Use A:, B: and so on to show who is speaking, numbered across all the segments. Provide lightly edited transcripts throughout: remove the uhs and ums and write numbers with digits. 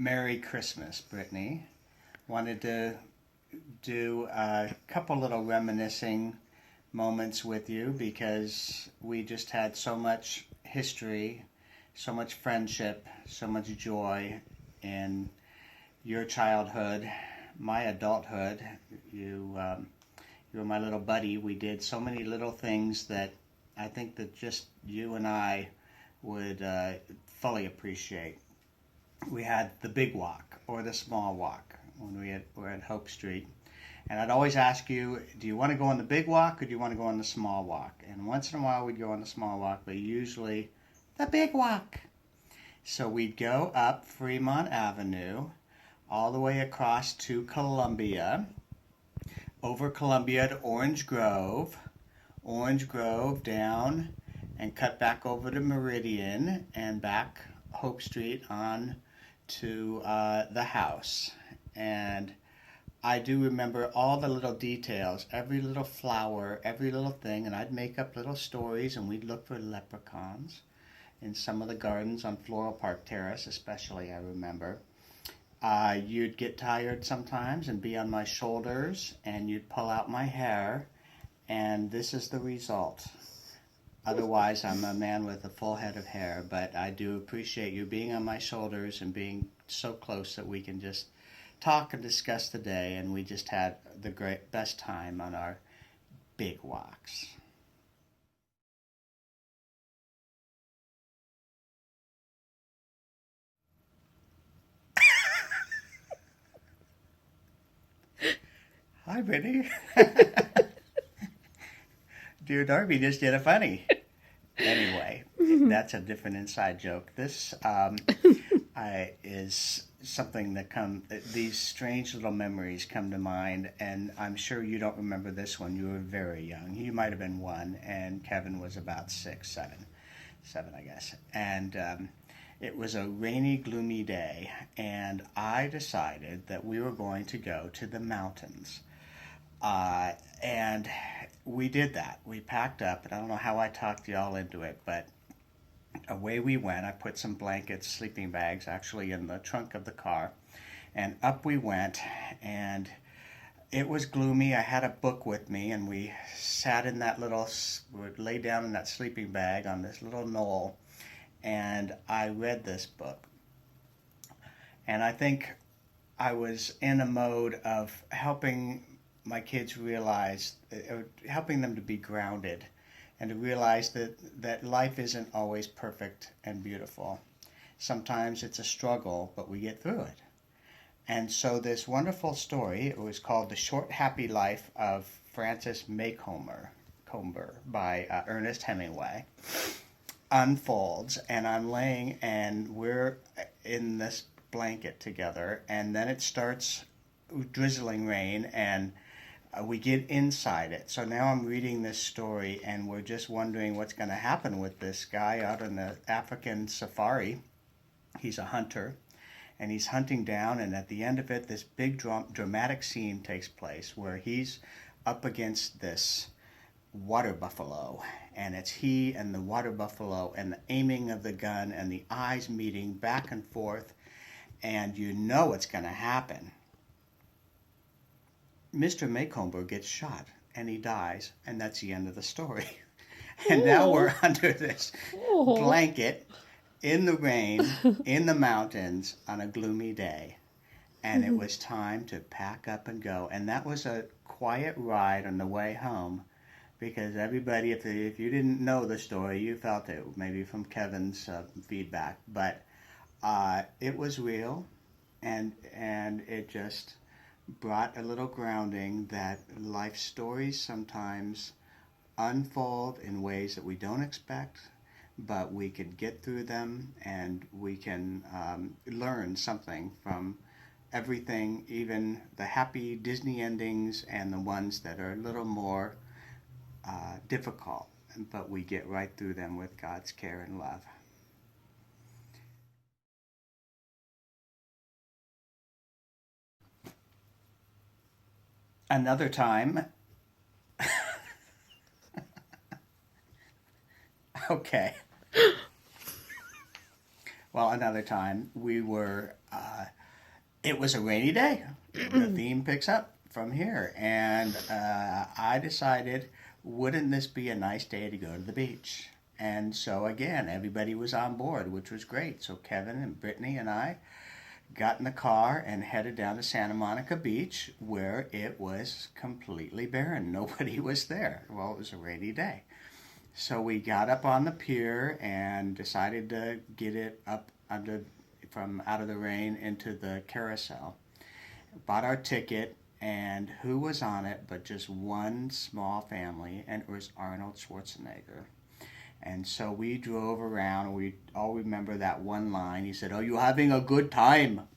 A: Merry Christmas, Brittany. Wanted to do a couple little reminiscing moments with you because we just had so much history, so much friendship, so much joy in your childhood, my adulthood. You were my little buddy. We did so many little things that I think that just you and I would fully appreciate. We had the big walk or the small walk when were at Hope Street. And I'd always ask you, do you want to go on the big walk or do you want to go on the small walk? And once in a while we'd go on the small walk, but usually the big walk. So we'd go up Fremont Avenue all the way across to Columbia, over Columbia to Orange Grove down and cut back over to Meridian and back Hope Street on to the house. And I do remember all the little details, every little flower, every little thing, and I'd make up little stories and we'd look for leprechauns in some of the gardens on Floral Park Terrace, especially, I remember. You'd get tired sometimes and be on my shoulders and you'd pull out my hair, and this is the result. Otherwise, I'm a man with a full head of hair, but I do appreciate you being on my shoulders and being so close that we can just talk and discuss the day, and we just had the best time on our big walks. Hi, Brittany. Dear Darby just did a funny. Anyway, that's a different inside joke. This is something that these strange little memories come to mind, and I'm sure you don't remember this one. You were very young. You might have been 1, and Kevin was about 6, 7, I guess. And it was a rainy, gloomy day, and I decided that we were going to go to the mountains. And we did that. We packed up, and I don't know how I talked y'all into it, but away we went. I put some blankets, sleeping bags, actually in the trunk of the car, and up we went, and it was gloomy. I had a book with me, and we sat in that would lay down in that sleeping bag on this little knoll, and I read this book. And I think I was in a mode of helping my kids realize, helping them to be grounded and to realize that life isn't always perfect and beautiful. Sometimes it's a struggle, but we get through it. And so this wonderful story, it was called The Short Happy Life of Francis Maycomber by Ernest Hemingway, unfolds, and I'm laying and we're in this blanket together, and then it starts drizzling rain, and we get inside it. So now I'm reading this story, and we're just wondering what's going to happen with this guy out on the African safari. He's a hunter, and he's hunting down, and at the end of it, this big dramatic scene takes place where he's up against this water buffalo, and it's he and the water buffalo, and the aiming of the gun, and the eyes meeting back and forth, and you know what's going to happen. Mr. Maycomber gets shot, and he dies, and that's the end of the story. And now we're under this blanket in the rain, in the mountains, on a gloomy day. And it was time to pack up and go. And that was a quiet ride on the way home, because everybody, if you didn't know the story, you felt it, maybe from Kevin's feedback. But it was real, and it just brought a little grounding that life stories sometimes unfold in ways that we don't expect, but we can get through them, and we can learn something from everything, even the happy Disney endings and the ones that are a little more difficult, but we get right through them with God's care and love. Another time, okay, Well, another time we were, it was a rainy day. The theme picks up from here. And I decided, wouldn't this be a nice day to go to the beach? And so again, everybody was on board, which was great. So Kevin and Brittany and I got in the car and headed down to Santa Monica Beach, where it was completely barren. Nobody was there. Well, it was a rainy day. So we got up on the pier and decided to get it up under from out of the rain into the carousel. Bought our ticket, and who was on it but just one small family, and it was Arnold Schwarzenegger. And so we drove around, and we all remember that one line. He said, "Are you having a good time?"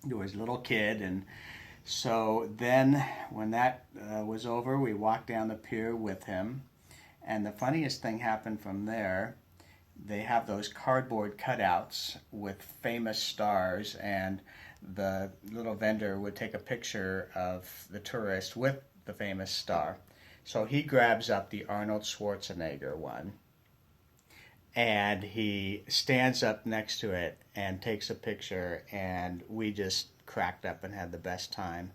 A: There was a little kid, and so then when that was over, we walked down the pier with him. And the funniest thing happened from there. They have those cardboard cutouts with famous stars, and the little vendor would take a picture of the tourist with the famous star. So he grabs up the Arnold Schwarzenegger one, and he stands up next to it and takes a picture, and we just cracked up and had the best time.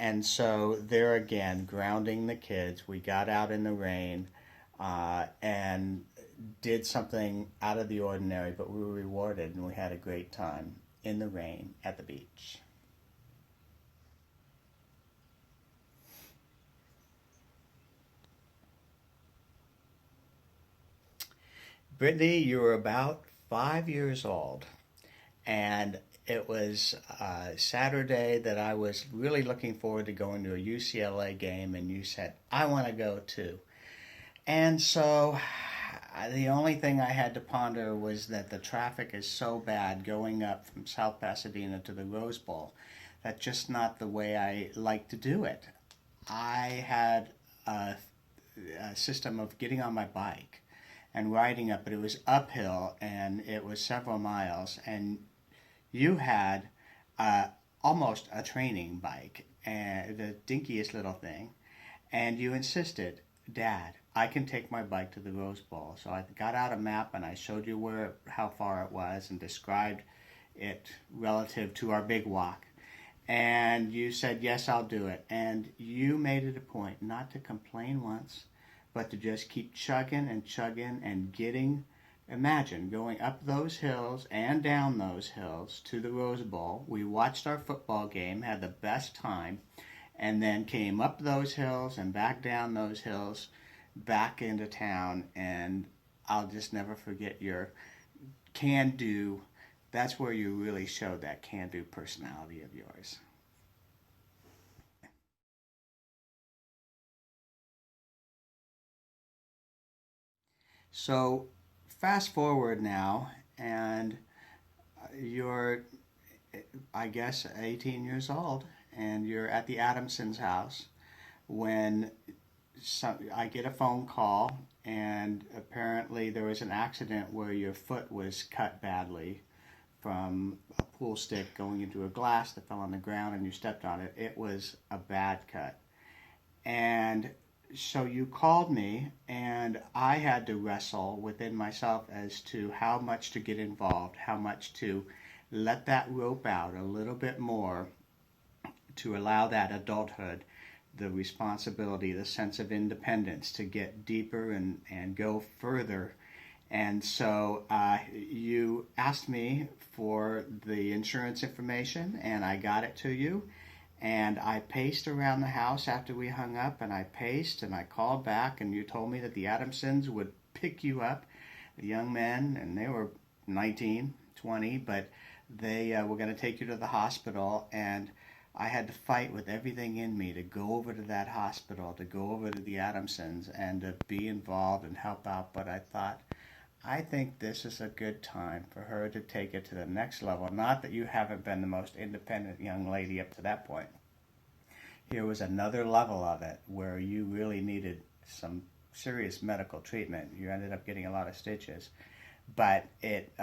A: And so there again, grounding the kids, we got out in the rain and did something out of the ordinary, but we were rewarded and we had a great time in the rain at the beach. Brittany, you were about 5 years old, and it was Saturday that I was really looking forward to going to a UCLA game, and you said, "I want to go too." And so the only thing I had to ponder was that the traffic is so bad going up from South Pasadena to the Rose Bowl. That's just not the way I like to do it. I had a system of getting on my bike and riding up, but it was uphill and it was several miles. And you had uh, almost a training bike, and the dinkiest little thing, and you insisted, "Dad, I can take my bike to the Rose Bowl." So I got out a map and I showed you how far it was, and described it relative to our big walk. And you said, "Yes, I'll do it." And you made it a point not to complain once, but to just keep chugging and chugging and getting. Imagine going up those hills and down those hills to the Rose Bowl. We watched our football game, had the best time, and then came up those hills and back down those hills back into town. And I'll just never forget your can do. That's where you really showed that can do personality of yours. So fast forward now, and you're, I guess, 18 years old, and you're at the Adamsons' house when I get a phone call, and apparently there was an accident where your foot was cut badly from a pool stick going into a glass that fell on the ground, and you stepped on it. It was a bad cut. And so you called me, and I had to wrestle within myself as to how much to get involved, how much to let that rope out a little bit more to allow that adulthood, the responsibility, the sense of independence to get deeper and go further. And so you asked me for the insurance information, and I got it to you. And I paced around the house after we hung up, and I paced and I called back, and you told me that the Adamsons would pick you up, the young men, and they were 19, 20, but they were going to take you to the hospital. And I had to fight with everything in me to go over to that hospital, to go over to the Adamsons, and to be involved and help out. But I thought, I think this is a good time for her to take it to the next level. Not that you haven't been the most independent young lady up to that point. Here was another level of it where you really needed some serious medical treatment. You ended up getting a lot of stitches, but it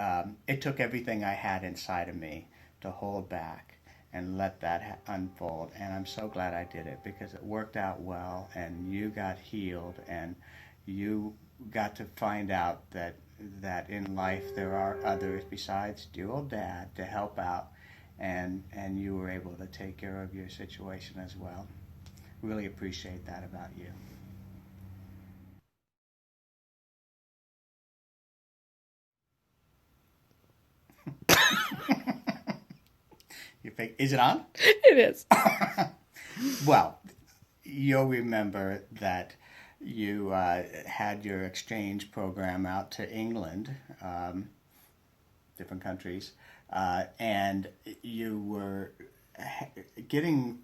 A: took everything I had inside of me to hold back and let that unfold. And I'm so glad I did it because it worked out well, and you got healed, and you got to find out that that in life there are others besides dear old Dad to help out, and you were able to take care of your situation as well. Really appreciate that about you. Is it on?
B: It is.
A: Well, you'll remember that you had your exchange program out to England, different countries, and you were getting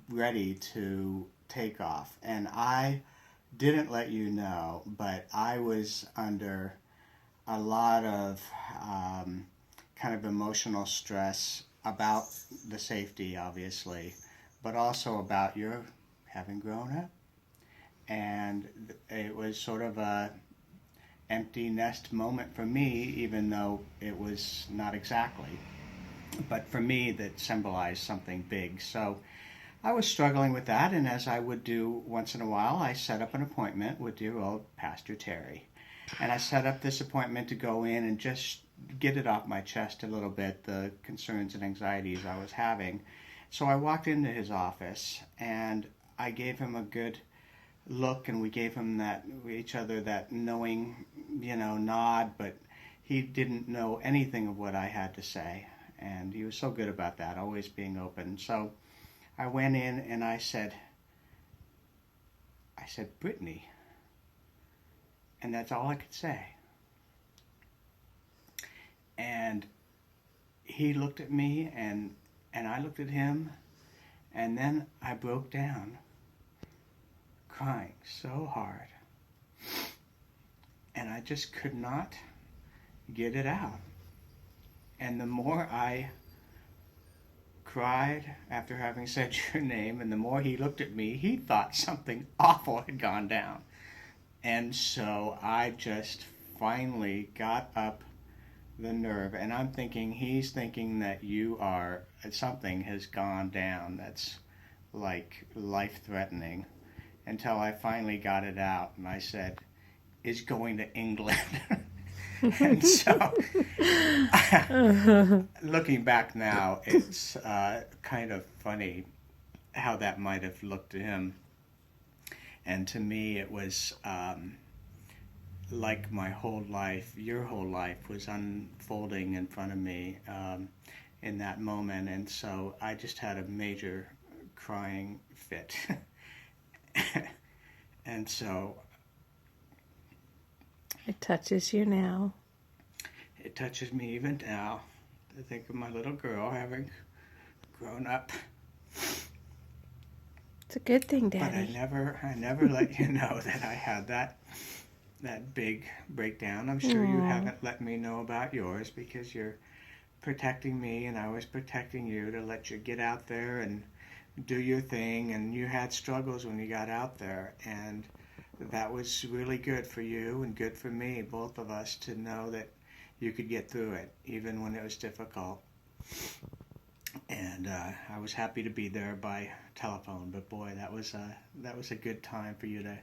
A: ready to take off. And I didn't let you know, but I was under a lot of kind of emotional stress about the safety, obviously, but also about your having grown up. And it was sort of a empty nest moment for me, even though it was not exactly. But for me, that symbolized something big. So I was struggling with that, and as I would do once in a while, I set up an appointment with dear old Pastor Terry. And I set up this appointment to go in and just get it off my chest a little bit, the concerns and anxieties I was having. So I walked into his office and I gave him a good look, and we gave him each other that knowing, nod, but he didn't know anything of what I had to say. And he was so good about that, always being open. So I went in and I said, Brittany. And that's all I could say. And he looked at me and I looked at him, and then I broke down crying so hard. And I just could not get it out. And the more I cried after having said your name, and the more he looked at me, he thought something awful had gone down. And so I just finally got up the nerve, and I'm thinking he's thinking that something has gone down that's like life-threatening, until I finally got it out and I said, is going to England. And so looking back now, it's kind of funny how that might have looked to him. And to me, it was like my whole life, your whole life was unfolding in front of me in that moment. And so I just had a major crying fit. And so
B: It touches you now.
A: it touches me even now to think of my little girl having grown up.
B: It's a good thing,
A: But
B: Daddy.
A: I never let you know that I had that big breakdown. I'm sure you haven't let me know about yours because you're protecting me and I was protecting you to let you get out there and do your thing. And you had struggles when you got out there, and that was really good for you and good for me, both of us, to know that you could get through it even when it was difficult. And I was happy to be there by telephone. But boy, that was a good time for you to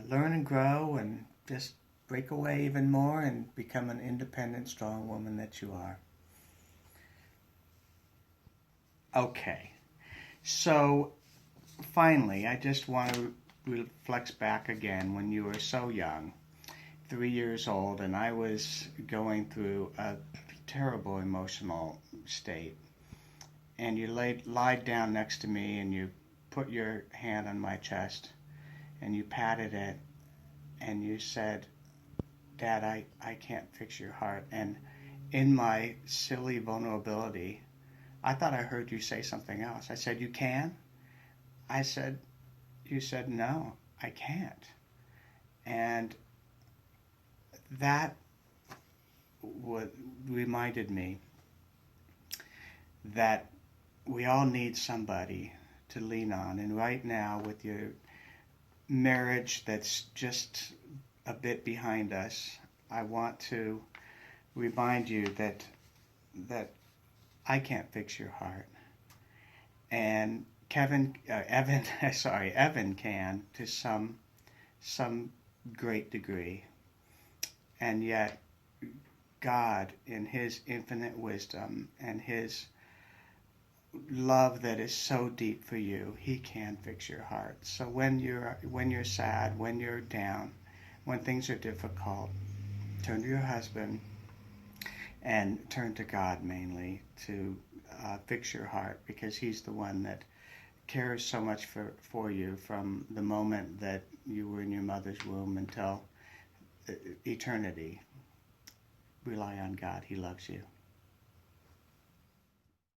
A: learn and grow and just break away even more and become an independent, strong woman that you are. Okay, so finally, I just want to reflect back again when you were so young, 3 years old, and I was going through a terrible emotional state. And you lied down next to me and you put your hand on my chest and you patted it and you said, Dad, I can't fix your heart. And in my silly vulnerability, I thought I heard you say something else. I said, you can? You said, no, I can't. And that reminded me that we all need somebody to lean on. And right now, with your marriage that's just a bit behind us, I want to remind you that I can't fix your heart, and Evan can to some great degree. And yet, God, in His infinite wisdom and His love that is so deep for you, He can fix your heart. So when you're sad, when you're down, when things are difficult, turn to your husband and turn to God mainly to fix your heart, because He's the one that cares so much for you from the moment that you were in your mother's womb until eternity. Rely on God. He loves you.